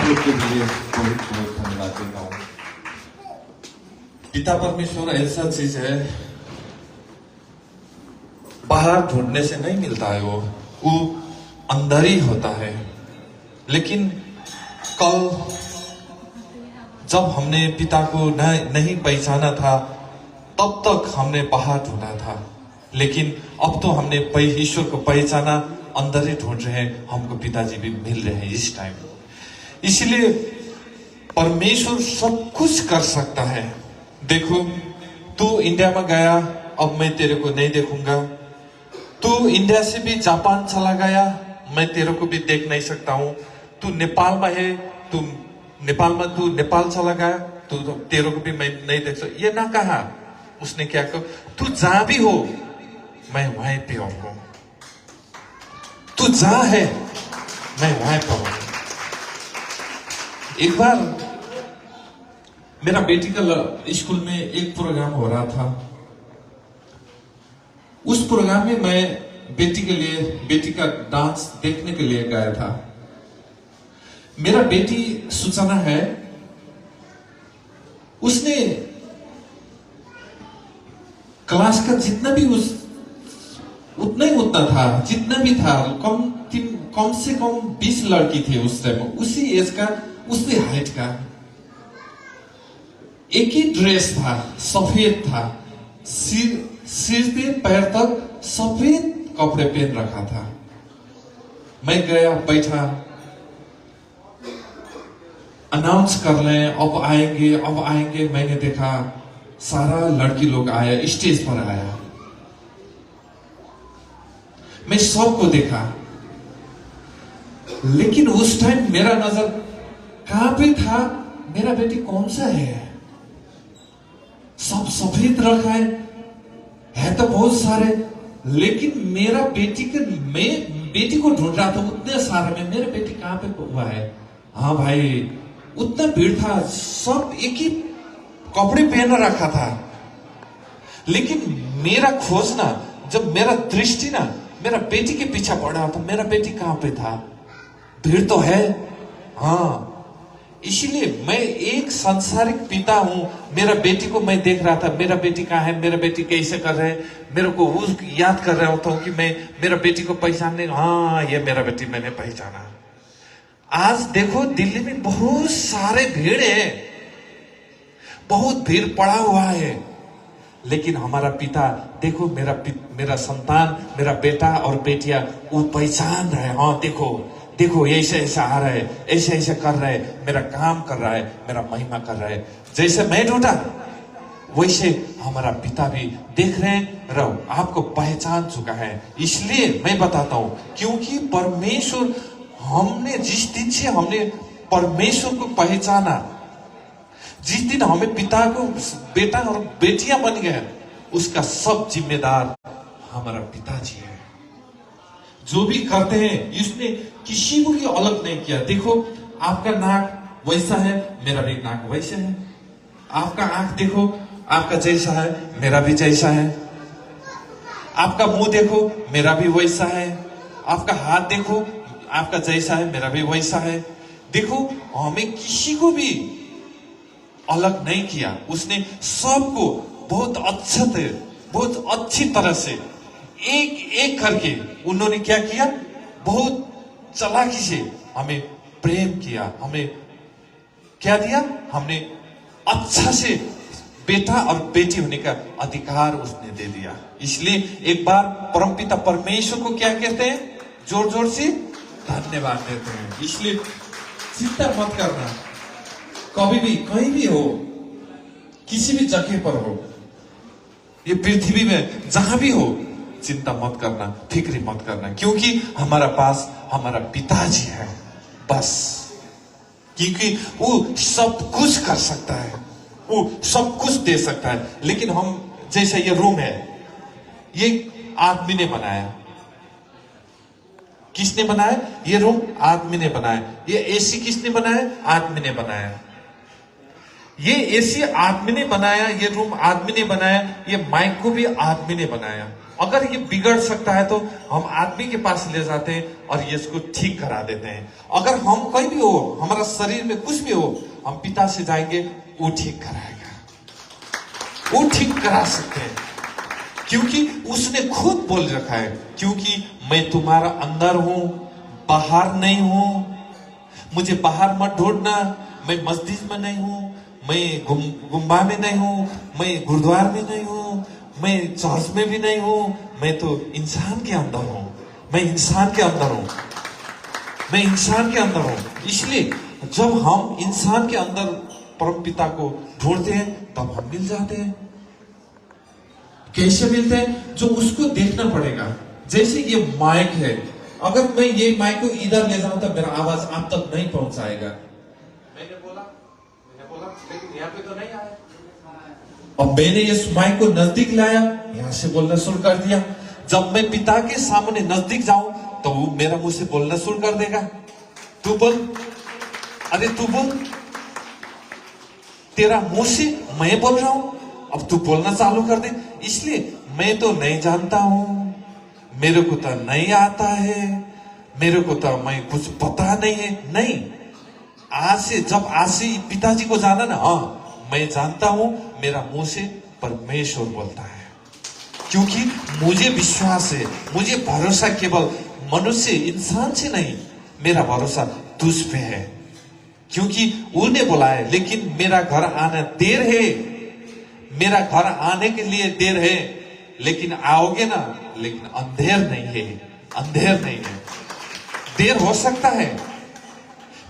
लोग के लिए बहुत बहुत धन्यवाद देता हूँ। पिता परमेश्वर ऐसा चीज है, बाहर ढूंढने से नहीं मिलता है, वो अंदर ही होता है। लेकिन कल जब हमने पिता को नहीं पहचाना था, तब तक हमने बाहर ढूंढा था। लेकिन अब तो हमने ईश्वर को पहचाना, अंदर ही ढूंढ रहे हैं, हमको पिताजी भी मिल रहे हैं इस टाइम। इसलिए परमेश्वर सब कुछ कर सकता है। देखो, तू इंडिया में गया, अब मैं तेरे को नहीं देखूंगा। तू इंडिया से भी जापान चला गया, मैं तेरे को भी देख नहीं सकता हूं। तू नेपाल में है, तू नेपाल चला गया, तू तेरे को भी मैं नहीं देख सकता। ये ना कहा, उसने क्या कहा, तू जहां भी हो मैं वहीं पे हूं। तू जहां है मैं वहीं पे हूं। एक बार मेरा बेटी का स्कूल में एक प्रोग्राम हो रहा था। उस प्रोग्राम में मैं बेटी का डांस देखने के लिए गया था। मेरा बेटी सूचना है, उसने क्लास का जितना भी उतना था, जितना भी था, कम से कम 20 लड़की थे उस टाइम, उसी एज का, उसी हाइट का। एक ही ड्रेस था, सफेद था, सिर से पैर तक सफेद कपड़े पहन रखा था। मैं गया, बैठा, अनाउंस कर रहे हैं, अब आएंगे। मैंने देखा सारा लड़की लोग आया, स्टेज पर आया। मैं सबको देखा, लेकिन उस टाइम मेरा नजर कहां पे था, मेरा बेटी कौन सा है? सब सफेद रखा है तो बहुत सारे, लेकिन मेरा मैं बेटी को ढूंढ रहा था उतने सारे में, मेरा बेटी कहां पे हुआ है? हाँ भाई, उतना भीड़ था, सब एक ही कपड़े पहन रखा था। लेकिन मेरा खोजना, जब मेरा दृष्टि ना मेरा बेटी के पीछे पड़ा, तो मेरा बेटी कहां पे था? भीड़ तो है, हाँ। इसलिए मैं एक सांसारिक पिता हूं, मेरा बेटी को मैं देख रहा था, मेरा बेटी कहां है, मेरा बेटी कैसे कर रहे हैं, मेरे को याद कर रहा होता हूं कि मैं मेरा बेटी को पहचानने, हाँ ये मेरा बेटी, मैंने पहचाना। आज देखो दिल्ली में बहुत सारे भीड़ है, बहुत भीड़ पड़ा हुआ है, लेकिन हमारा पिता देखो, मेरा संतान, मेरा बेटा और बेटियां, वो पहचान रहे हैं। हाँ देखो ऐसे आ रहा है, ऐसे कर रहा है, मेरा काम कर रहा है, मेरा महिमा कर रहा है। जैसे मैं ढूंढा, वैसे हमारा पिता भी देख रहे हैं, आपको पहचान चुका है। इसलिए मैं बताता हूं, क्योंकि परमेश्वर, हमने जिस दिन से हमने परमेश्वर को पहचाना, जिस दिन हमें पिता को बेटा और बेटियां बन गए, उसका सब जिम्मेदार हमारा पिताजी है। जो भी करते हैं, इसने किसी को भी अलग नहीं किया। देखो, आपका नाक वैसा है, मेरा भी नाक वैसा है। आपका आंख देखो, आपका जैसा है, मेरा भी जैसा है। आपका मुंह देखो, मेरा भी वैसा है। आपका हाथ देखो, आपका जैसा है, मेरा भी वैसा है। देखो, हमें किसी को भी अलग नहीं किया। उसने सबको बहुत अच्छी तरह से एक करके उन्होंने क्या किया, बहुत चालाकी से हमें प्रेम किया, हमें क्या दिया, हमने अच्छा से बेटा और बेटी होने का अधिकार उसने दे दिया। इसलिए एक बार परमपिता परमेश्वर को क्या कहते हैं, जोर जोर से धन्यवाद देते हैं। इसलिए चिंता मत करना, कभी भी कहीं भी हो, किसी भी जगह पर हो, ये पृथ्वी में जहां भी हो, चिंता मत करना, फिक्र मत करना, क्योंकि हमारा पास हमारा पिताजी है बस। क्योंकि वो सब कुछ कर सकता है, वो सब कुछ दे सकता है। लेकिन हम, जैसे ये रूम है, ये आदमी ने बनाया। किसने बनाया? ये रूम आदमी ने बनाया। ये एसी किसने बनाया? आदमी ने बनाया। ये एसी आदमी ने बनाया, ये रूम आदमी ने बनाया, ये माइक को भी आदमी ने बनाया। अगर ये बिगड़ सकता है तो हम आदमी के पास ले जाते हैं और ये इसको ठीक करा देते हैं। अगर हम कोई भी हो, हमारा शरीर में कुछ भी हो, हम पिता से जाएंगे, वो ठीक कराएगा, वो ठीक करा सकते हैं, क्योंकि उसने खुद बोल रखा है, क्योंकि मैं तुम्हारा अंदर हूं, बाहर नहीं हूं। मुझे बाहर मत ढूंढना, मैं मस्जिद में नहीं हूं, मैं गुम्बा में नहीं हूं, मैं गुरुद्वार में नहीं हूं, मैं चर्च में भी नहीं हूं, मैं तो इंसान के अंदर हूं, मैं इंसान के अंदर हूं, मैं इंसान के अंदर हूं। इसलिए जब हम इंसान के अंदर परम पिता को ढूंढते हैं तब हम मिल जाते हैं। कैसे मिलते हैं? जो उसको देखना पड़ेगा। जैसे ये माइक है, अगर मैं ये माइक को इधर ले जाऊं तो मेरा आवाज आप तक नहीं पहुंचाएगा। मैंने बोला लेकिन यहाँ पे तो नहीं आया। और मैंने इस माइक को नजदीक लाया, यहां से बोलना शुरू कर दिया। जब मैं पिता के सामने नजदीक जाऊं तो वो मेरा मुंह से बोलना शुरू कर देगा। तू बोल, अरे तू बोल, तेरा मुंह से मैं बोल रहा हूं, अब तू बोलना चालू कर दे। इसलिए मैं तो नहीं जानता हूं, मेरे को तो नहीं आता है, मेरे को तो मैं कुछ पता नहीं है। नहीं, आज से पिताजी को जाना ना, हाँ मैं जानता हूं, मेरा मुंह से परमेश्वर बोलता है, क्योंकि मुझे विश्वास है, मुझे भरोसा केवल मनुष्य इंसान से नहीं, मेरा भरोसा तुझ पे है, क्योंकि उन्हें बोला है। लेकिन मेरा घर आना देर है, मेरा घर आने के लिए देर है, लेकिन आओगे ना, लेकिन अंधेर नहीं है, अंधेर नहीं है। देर हो सकता है,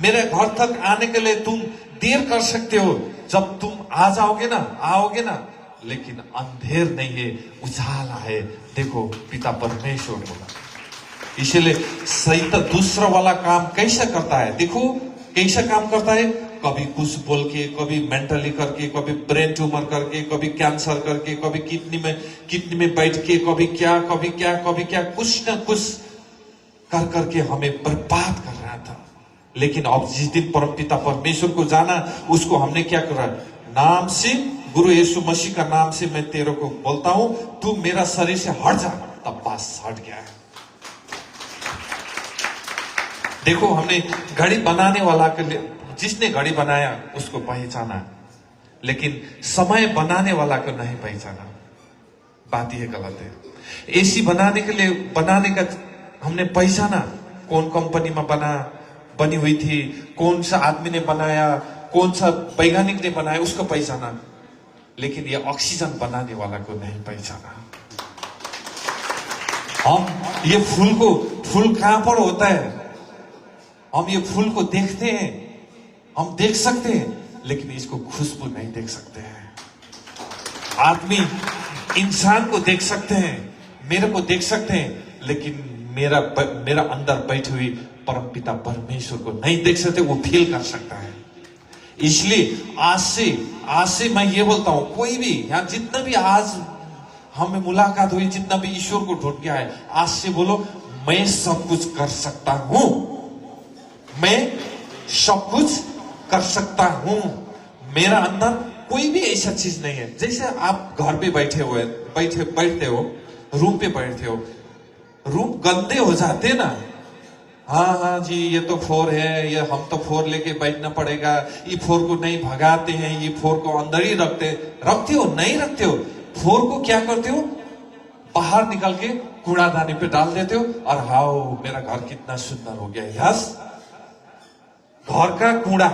मेरे घर तक आने के लिए तुम देर कर सकते हो, जब तुम आ जाओगे ना, आओगे ना, लेकिन अंधेर नहीं है, उजाला है। देखो पिता परमेश्वर बोला। इसलिए शैतान दूसरा वाला काम कैसा करता है? देखो कैसा काम करता है, कभी कुछ बोल के, कभी मेंटली करके, कभी ब्रेन ट्यूमर करके, कभी कैंसर करके, कभी किडनी में बैठ के, कभी क्या, कुछ ना कुछ कर करके हमें बर्बाद कर रहा था। लेकिन अब जिस दिन परमपिता परमेश्वर को जाना, उसको हमने क्या करा? नाम से, गुरु यीशु मसीह का नाम से मैं तेरे को बोलता हूं, तू मेरा शरीर से हट जा, तब बस हट गया है। देखो हमने घड़ी बनाने वाला के लिए, जिसने घड़ी बनाया उसको पहचाना, लेकिन समय बनाने वाला को नहीं पहचाना। बात यह गलत है। एसी बनाने के लिए, बनाने का हमने पहचाना, कौन कंपनी में बनी हुई थी, कौन सा आदमी ने बनाया, कौन सा वैज्ञानिक ने बनाया, उसको पहचाना, लेकिन ये ऑक्सीजन बनाने वाला को नहीं पहचाना। हम ये फूल कहां पर होता है? हम ये फूल को देखते हैं, हम देख सकते हैं, लेकिन इसको खुशबू नहीं देख सकते हैं। आदमी इंसान को देख सकते हैं, मेरे को देख सकते हैं, लेकिन मेरा अंदर बैठी हुई परमपिता परमेश्वर को नहीं देख सकते, वो फील कर सकता है। इसलिए आज से मैं ये बोलता हूं, कोई भी यहां जितना भी आज हमें मुलाकात हुई, जितना भी ईश्वर को ढूंढ गया है, आज से बोलो, मैं सब कुछ कर सकता हूं, मैं सब कुछ कर सकता हूं। मेरा अंदर कोई भी ऐसा चीज नहीं है। जैसे आप घर पे बैठते हो, रूम पे बैठते हो, रूम गंदे हो जाते ना, हाँ जी, ये तो फ्लोर है, ये हम तो फ्लोर लेके बैठना पड़ेगा, ये फ्लोर को नहीं भगाते हैं, ये फ्लोर को अंदर ही रखते हो, नहीं रखते हो। फ्लोर को क्या करते हो? बाहर निकल के कूड़ादानी पे डाल देते हो, और हाओ मेरा घर कितना सुंदर हो गया। यस, घर का कूड़ा,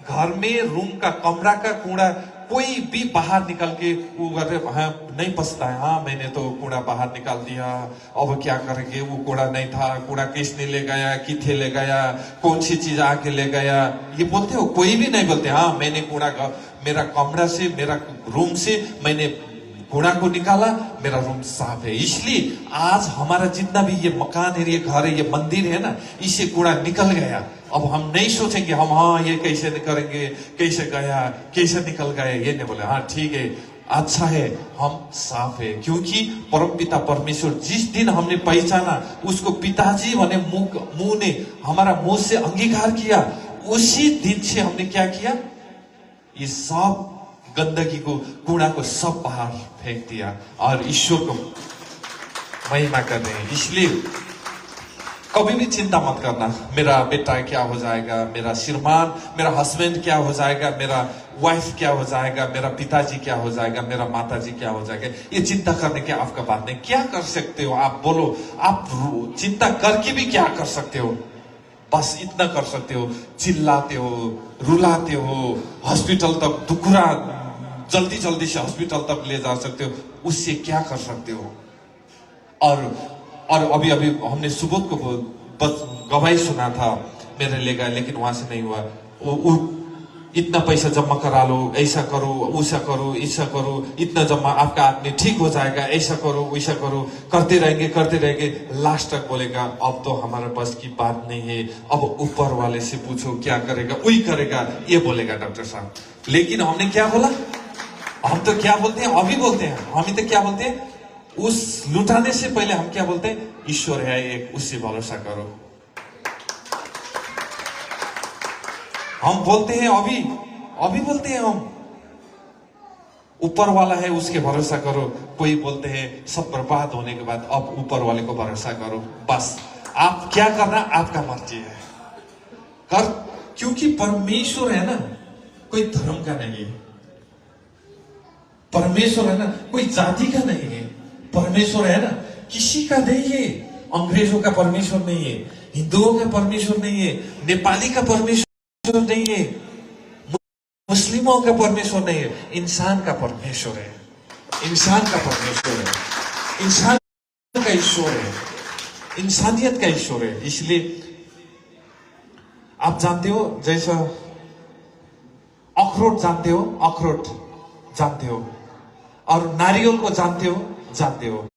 घर में रूम का, कमरा का कूड़ा, कोई भी बाहर निकल के वो हाँ नहीं पछता है, हाँ मैंने तो कूड़ा बाहर निकाल दिया, अब क्या करेंगे, वो कूड़ा नहीं था, कूड़ा किसने ले गया, किथे ले गया, कौन सी चीज आके ले गया, ये बोलते हो? कोई भी नहीं बोलते। हाँ मैंने कूड़ा मेरा कमरा से, मेरा रूम से मैंने कूड़ा को निकाला, मेरा रूम साफ है। इसलिए आज हमारा जितना भी ये मकान है, ये घर है, ये मंदिर है ना, इससे कूड़ा निकल गया। अब हम नहीं सोचेंगे हम, हाँ ये कैसे करेंगे, कैसे गया, कैसे निकल गए, ये नहीं बोले, हाँ ठीक है, अच्छा है, हम साफ है। क्योंकि परमपिता परमेश्वर जिस दिन हमने पहचाना, उसको पिताजी माने मुंह ने हमारा मुंह से अंगीकार किया, उसी दिन से हमने क्या किया? ये सब गंदगी को, कूड़ा को सब बाहर फेंक दिया और ईश्वर को महिमा कर रहे हैं। इसलिए कभी भी चिंता मत करना मेरा बेटा क्या हो जाएगा, मेरा श्रीमान, मेरा हस्बैंड क्या हो जाएगा, मेरा वाइफ क्या हो जाएगा, मेरा पिताजी क्या हो जाएगा, मेरा माताजी क्या हो जाएगा। ये चिंता करने की आपका बात नहीं। क्या कर सकते हो आप बोलो, आप चिंता करके भी क्या कर सकते हो? बस इतना कर सकते हो, चिल्लाते हो, रुलाते हो, हॉस्पिटल तक दुखुरा जल्दी जल्दी से हॉस्पिटल तक ले जा सकते हो। उससे क्या कर सकते हो? और अभी अभी हमने सुबोध को बस गवाही सुना था, मेरे ले गए लेकिन वहां से नहीं हुआ। इतना पैसा जमा करा लो, ऐसा करो, वैसा करो, ऐसा करो, इतना जमा, आपका आदमी ठीक हो जाएगा, ऐसा करो, वैसा करो, करते रहेंगे। लास्ट तक बोलेगा अब तो हमारे पास की बात नहीं है, अब ऊपर वाले से पूछो क्या करेगा, वही करेगा, ये बोलेगा डॉक्टर साहब। लेकिन हमने क्या बोला? हम तो क्या बोलते हैं, अभी बोलते हैं, हम तो क्या बोलते हैं, उस लुटाने से पहले हम क्या बोलते हैं? ईश्वर है एक, उससे भरोसा करो। हम बोलते हैं अभी बोलते हैं हम, ऊपर वाला है उसके भरोसा करो। कोई बोलते हैं सब बर्बाद होने के बाद अब ऊपर वाले को भरोसा करो। बस आप क्या करना आपका मर्जी है कर, क्योंकि परमेश्वर है ना, कोई धर्म का नहीं है। परमेश्वर है ना, कोई जाति का नहीं है। परमेश्वर है ना, किसी का नहीं है। अंग्रेजों का परमेश्वर नहीं है, हिंदुओं का परमेश्वर नहीं है, नेपाली का परमेश्वर नहीं है, मुस्लिमों का परमेश्वर नहीं है। इंसान का परमेश्वर है, इंसान का परमेश्वर है, इंसान का ईश्वर है, इंसानियत का ईश्वर है। इसलिए आप जानते हो, जैसा अखरोट जानते हो, अखरोट जानते हो, और नारियल को जानते हो।